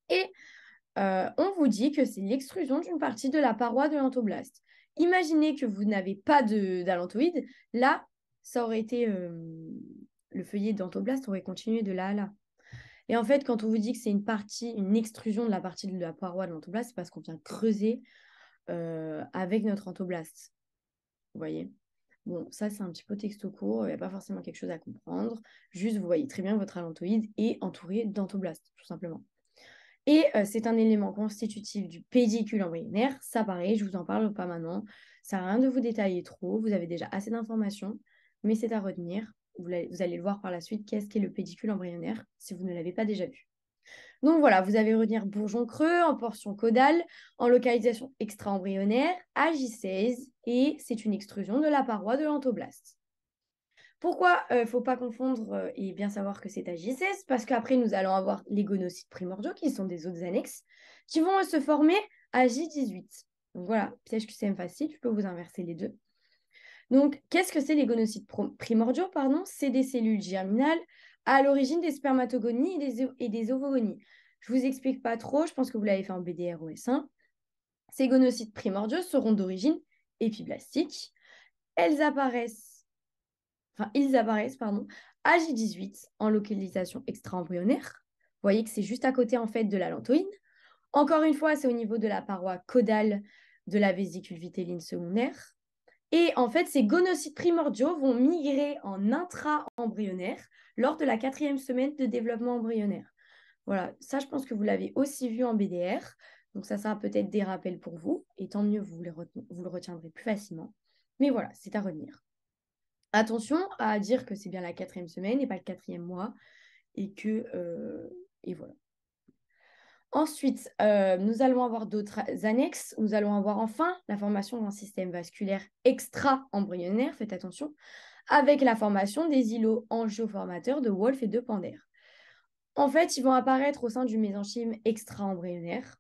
Et on vous dit que c'est l'extrusion d'une partie de la paroi de l'entoblaste. Imaginez que vous n'avez pas d'allantoïde. Là, ça aurait été le feuillet d'entoblaste aurait continué de là à là. Et en fait, quand on vous dit que c'est une extrusion de la partie de la paroi de l'entoblaste, c'est parce qu'on vient creuser avec notre entoblaste. Vous voyez? Bon, ça, c'est un petit peu texto court. Il n'y a pas forcément quelque chose à comprendre. Juste, vous voyez très bien que votre allantoïde est entouré d'entoblastes, tout simplement. Et c'est un élément constitutif du pédicule embryonnaire. Ça, pareil, je vous en parle pas maintenant. Ça n'a rien de vous détailler trop. Vous avez déjà assez d'informations, mais c'est à retenir. Vous allez le voir par la suite, qu'est-ce qu'est le pédicule embryonnaire, si vous ne l'avez pas déjà vu. Donc voilà, vous allez retenir bourgeon creux en portion caudale, en localisation extra-embryonnaire, à J16, et c'est une extrusion de la paroi de l'entoblaste. Pourquoi il ne faut pas confondre et bien savoir que c'est à J16? Parce qu'après, nous allons avoir les gonocytes primordiaux, qui sont des autres annexes, qui vont se former à J18. Donc voilà, piège QCM facile, je peux vous inverser les deux. Donc, qu'est-ce que c'est les gonocytes primordiaux? C'est des cellules germinales à l'origine des spermatogonies et des ovogonies. Je ne vous explique pas trop, je pense que vous l'avez fait en BDR ou S1. Ces gonocytes primordiaux seront d'origine épiblastique. Ils apparaissent à J18 en localisation extra-embryonnaire. Vous voyez que c'est juste à côté en fait de la lantoïde. Encore une fois, c'est au niveau de la paroi caudale de la vésicule vitelline secondaire. Et en fait, ces gonocytes primordiaux vont migrer en intra-embryonnaire lors de la 4e semaine de développement embryonnaire. Voilà, ça, je pense que vous l'avez aussi vu en BDR. Donc ça sera peut-être des rappels pour vous. Et tant mieux, vous le retiendrez plus facilement. Mais voilà, c'est à retenir. Attention à dire que c'est bien la 4e semaine et pas le 4e mois. Et voilà. Ensuite, nous allons avoir d'autres annexes. Nous allons avoir enfin la formation d'un système vasculaire extra-embryonnaire, faites attention, avec la formation des îlots angioformateurs de Wolff et de Pander. En fait, ils vont apparaître au sein du mésenchyme extra-embryonnaire,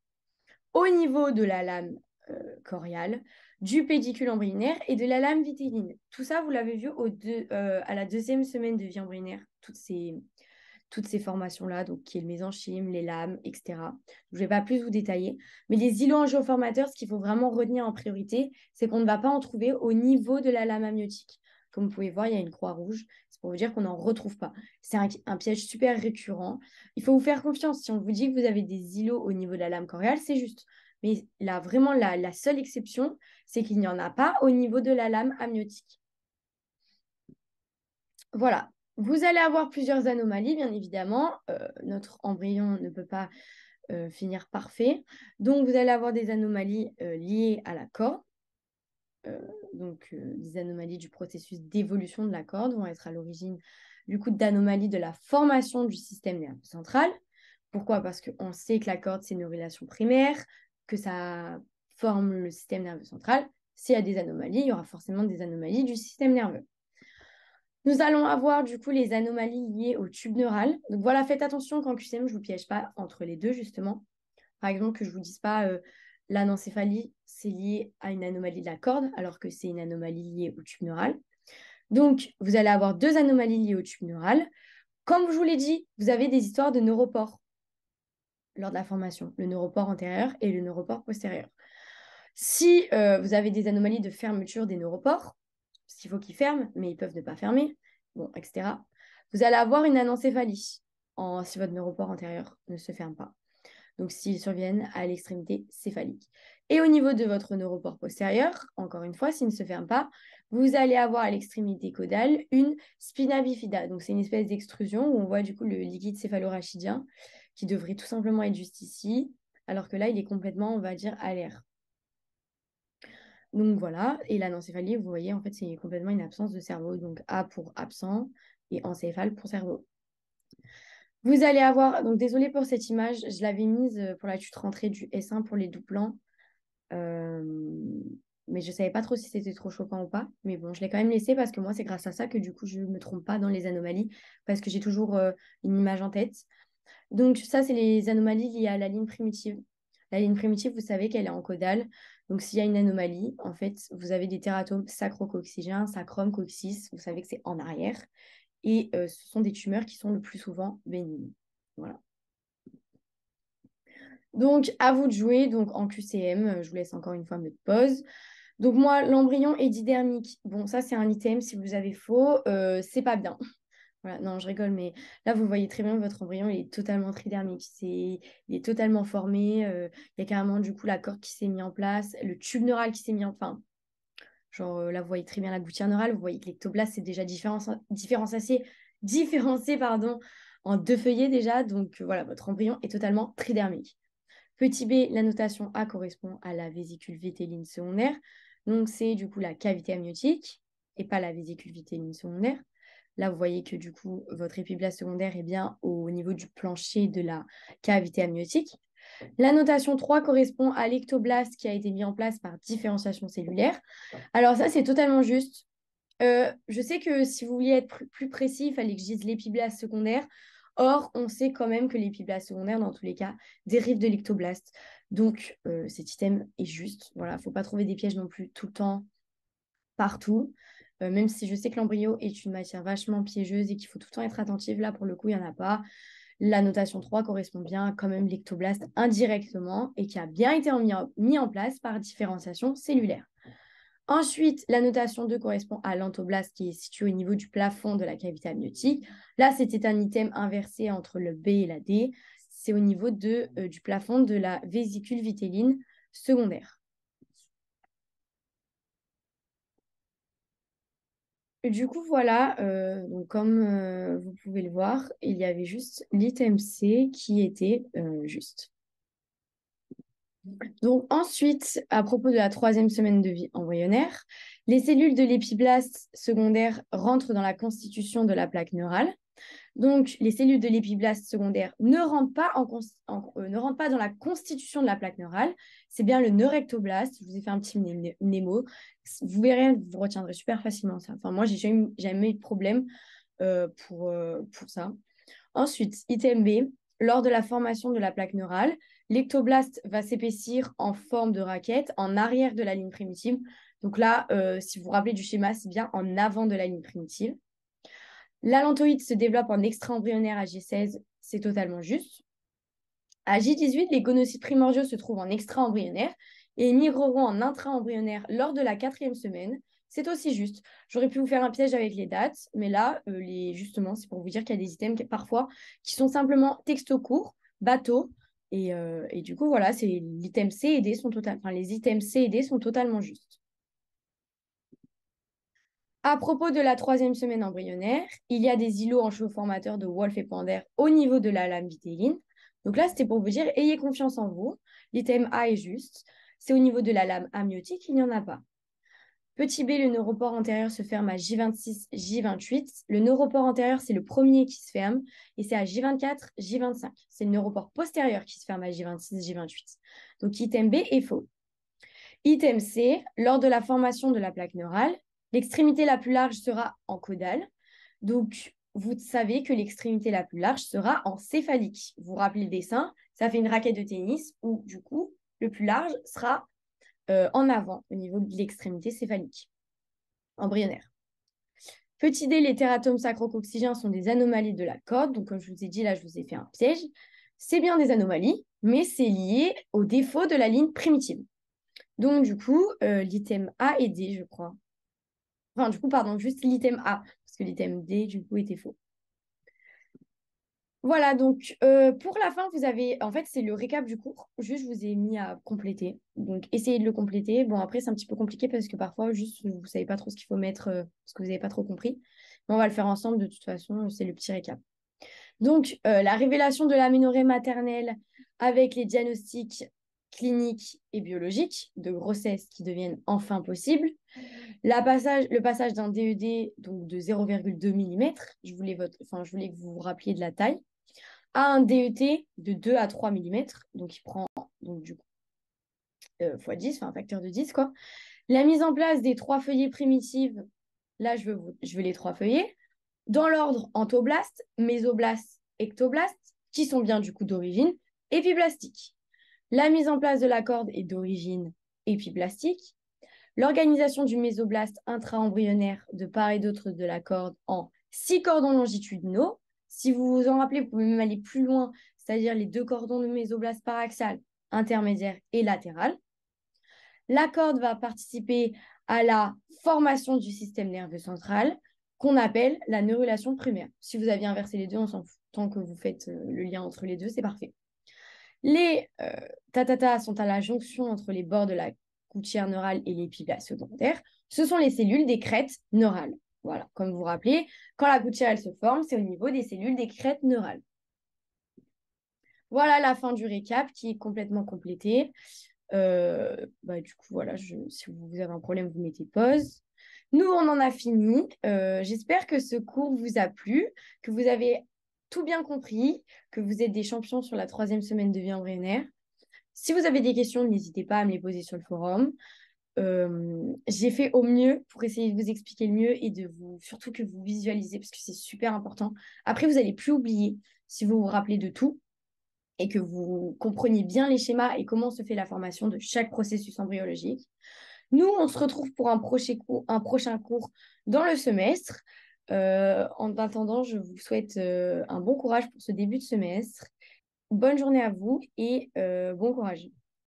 au niveau de la lame choriale, du pédicule embryonnaire et de la lame vitéline. Tout ça, vous l'avez vu à la deuxième semaine de vie embryonnaire, toutes ces formations-là, donc qui est le mésenchyme, les lames, etc. Je ne vais pas plus vous détailler. Mais les îlots angioformateurs, ce qu'il faut vraiment retenir en priorité, c'est qu'on ne va pas en trouver au niveau de la lame amniotique. Comme vous pouvez voir, il y a une croix rouge. C'est pour vous dire qu'on n'en retrouve pas. C'est un piège super récurrent. Il faut vous faire confiance. Si on vous dit que vous avez des îlots au niveau de la lame choriale, c'est juste. Mais là, vraiment, la seule exception, c'est qu'il n'y en a pas au niveau de la lame amniotique. Voilà. Vous allez avoir plusieurs anomalies, bien évidemment. Notre embryon ne peut pas finir parfait. Donc, vous allez avoir des anomalies liées à la corde. Des anomalies du processus d'évolution de la corde vont être à l'origine du coup d'anomalies de la formation du système nerveux central. Pourquoi? Parce qu'on sait que la corde, c'est une relation primaire, que ça forme le système nerveux central. S'il y a des anomalies, il y aura forcément des anomalies du système nerveux. Nous allons avoir du coup les anomalies liées au tube neural. Donc voilà, faites attention qu'en QCM, je ne vous piège pas entre les deux justement. Par exemple, que je ne vous dise pas l'anencéphalie, c'est lié à une anomalie de la corde, alors que c'est une anomalie liée au tube neural. Donc, vous allez avoir deux anomalies liées au tube neural. Comme je vous l'ai dit, vous avez des histoires de neuropores lors de la formation, le neuropore antérieur et le neuropore postérieur. Si vous avez des anomalies de fermeture des neuropores, parce qu'il faut qu'ils ferment, mais ils peuvent ne pas fermer, bon, etc., vous allez avoir une anencéphalie si votre neuropore antérieur ne se ferme pas. Donc, s'ils surviennent à l'extrémité céphalique. Et au niveau de votre neuropore postérieur, encore une fois, s'il ne se ferme pas, vous allez avoir à l'extrémité caudale une spina bifida. Donc, c'est une espèce d'extrusion où on voit du coup le liquide céphalorachidien qui devrait tout simplement être juste ici, alors que là, il est complètement, on va dire, à l'air. Donc voilà, et l'anencéphalie, vous voyez, en fait, c'est complètement une absence de cerveau. Donc A pour absent et encéphale pour cerveau. Vous allez avoir, donc désolée pour cette image, je l'avais mise pour la chute rentrée du S1 pour les doublants, euh, mais je ne savais pas trop si c'était trop choquant ou pas. Mais bon, je l'ai quand même laissé parce que moi, c'est grâce à ça que du coup, je ne me trompe pas dans les anomalies, parce que j'ai toujours une image en tête. Donc ça, c'est les anomalies liées à la ligne primitive. La ligne primitive, vous savez qu'elle est en caudale. Donc s'il y a une anomalie, en fait, vous avez des tératomes sacro-coccygiens, sacrum, coccyx, vous savez que c'est en arrière. Et ce sont des tumeurs qui sont le plus souvent bénignes. Voilà. Donc, à vous de jouer. Donc, en QCM, je vous laisse encore une fois me pause. Donc, moi, l'embryon est didermique. Bon, ça, c'est un item. Si vous avez faux, c'est pas bien. Voilà, non, je rigole, mais là, vous voyez très bien que votre embryon, il est totalement tridermique. Il est totalement formé. Il y a carrément, du coup, la corde qui s'est mise en place, le tube neural qui s'est mis en... Enfin, genre, là, vous voyez très bien la gouttière neurale. Vous voyez que l'ectoblast, c'est déjà différencié, pardon, en deux feuillets déjà. Donc, voilà, votre embryon est totalement tridermique. Petit b, la notation A correspond à la vésicule vitéline secondaire. Donc, c'est du coup la cavité amniotique et pas la vésicule vitéline secondaire. Là, vous voyez que du coup, votre épiblast secondaire est bien au niveau du plancher de la cavité amniotique. La notation 3 correspond à l'ectoblast qui a été mis en place par différenciation cellulaire. Alors ça, c'est totalement juste. Je sais que si vous vouliez être plus précis, il fallait que je dise l'épiblast secondaire. Or, on sait quand même que l'épiblast secondaire, dans tous les cas, dérive de l'ectoblast. Donc, cet item est juste. Voilà, il ne faut pas trouver des pièges non plus tout le temps, partout. Même si je sais que l'embryo est une matière vachement piégeuse et qu'il faut tout le temps être attentif, là, pour le coup, il n'y en a pas. La notation 3 correspond bien à quand même l'ectoblast indirectement et qui a bien été mis en place par différenciation cellulaire. Ensuite, la notation 2 correspond à l'entoblaste qui est situé au niveau du plafond de la cavité amniotique. Là, c'était un item inversé entre le B et la D. C'est au niveau du plafond de la vésicule vitéline secondaire. Du coup, voilà, donc comme vous pouvez le voir, il y avait juste l'item C qui était juste. Donc ensuite, à propos de la troisième semaine de vie embryonnaire, les cellules de l'épiblaste secondaire rentrent dans la constitution de la plaque neurale. Donc les cellules de l'épiblaste secondaire ne rentrent pas, ne rentrent pas dans la constitution de la plaque neurale. C'est bien le neurectoblaste. Je vous ai fait un petit mnémo. Vous verrez, vous retiendrez super facilement ça. Enfin, moi, j'ai jamais eu de problème pour ça. Ensuite, item B, lors de la formation de la plaque neurale, l'ectoblaste va s'épaissir en forme de raquette en arrière de la ligne primitive. Donc là, si vous vous rappelez du schéma, c'est bien en avant de la ligne primitive. L'allantoïde se développe en extra-embryonnaire à J16, c'est totalement juste. À J18, les gonocytes primordiaux se trouvent en extra-embryonnaire et migreront en intra-embryonnaire lors de la 4e semaine. C'est aussi juste. J'aurais pu vous faire un piège avec les dates, mais là, justement, c'est pour vous dire qu'il y a des items parfois qui sont simplement texto courts, bateau, et du coup, voilà, c'est l'item C et D sont enfin, les items C et D sont totalement justes. À propos de la 3e semaine embryonnaire, il y a des îlots anchoformateurs de Wolff et Pander au niveau de la lame vitéline. Donc là, c'était pour vous dire, ayez confiance en vous. L'item A est juste. C'est au niveau de la lame amniotique, il n'y en a pas. Petit b, le neuropore antérieur se ferme à J26, J28. Le neuropore antérieur, c'est le premier qui se ferme et c'est à J24, J25. C'est le neuropore postérieur qui se ferme à J26, J28. Donc item B est faux. Item C, lors de la formation de la plaque neurale, l'extrémité la plus large sera en caudale. Donc, vous savez que l'extrémité la plus large sera en céphalique. Vous vous rappelez le dessin, ça fait une raquette de tennis où, du coup, le plus large sera en avant au niveau de l'extrémité céphalique, embryonnaire. Petit d, les tératomes sacrococcygiens sont des anomalies de la corde. Donc, comme je vous ai dit, là, je vous ai fait un piège. C'est bien des anomalies, mais c'est lié au défaut de la ligne primitive. Donc, du coup, l'item A et D, je crois. Enfin, du coup, pardon, juste l'item A, parce que l'item D, du coup, était faux. Voilà, donc pour la fin, vous avez, en fait, c'est le récap du cours. Juste, je vous ai mis à compléter. Donc, essayez de le compléter. Bon, après, c'est un petit peu compliqué parce que parfois, juste, vous ne savez pas trop ce qu'il faut mettre parce que vous n'avez pas trop compris. Mais on va le faire ensemble, de toute façon, c'est le petit récap. Donc, la révélation de l'aménorrhée maternelle avec les diagnostics cliniques et biologiques de grossesse qui deviennent enfin possibles. Le passage d'un DED donc de 0,2 mm, je voulais que vous vous rappeliez de la taille, à un DET de 2 à 3 mm, donc il prend donc, du coup, x 10, enfin un facteur de 10, quoi. La mise en place des 3 feuillets primitives, là je veux les 3 feuillets, dans l'ordre entoblaste, mésoblaste, ectoblaste, qui sont bien du coup d'origine épiblastique. La mise en place de la corde est d'origine épiblastique. L'organisation du mésoblaste intra-embryonnaire de part et d'autre de la corde en 6 cordons longitudinaux. Si vous vous en rappelez, vous pouvez même aller plus loin, c'est-à-dire les 2 cordons de mésoblaste paraxial, intermédiaire et latéral. La corde va participer à la formation du système nerveux central, qu'on appelle la neurulation primaire. Si vous aviez inversé les deux, on s'en fout. Tant que vous faites le lien entre les deux, c'est parfait. Les tatata sont à la jonction entre les bords de la gouttière neurale et l'épibla secondaire. Ce sont les cellules des crêtes neurales. Voilà, comme vous vous rappelez, quand la gouttière elle se forme, c'est au niveau des cellules des crêtes neurales. Voilà la fin du récap qui est complètement complété. Du coup, voilà, si vous avez un problème, vous mettez pause. Nous, on en a fini. J'espère que ce cours vous a plu, que vous avez tout bien compris, que vous êtes des champions sur la 3e semaine de vie embryonnaire. Si vous avez des questions, n'hésitez pas à me les poser sur le forum. J'ai fait au mieux pour essayer de vous expliquer le mieux et surtout que vous visualisez parce que c'est super important. Après, vous n'allez plus oublier si vous vous rappelez de tout et que vous compreniez bien les schémas et comment se fait la formation de chaque processus embryologique. Nous, on se retrouve pour un prochain cours dans le semestre. En attendant, je vous souhaite un bon courage pour ce début de semestre. Bonne journée à vous et bon courage.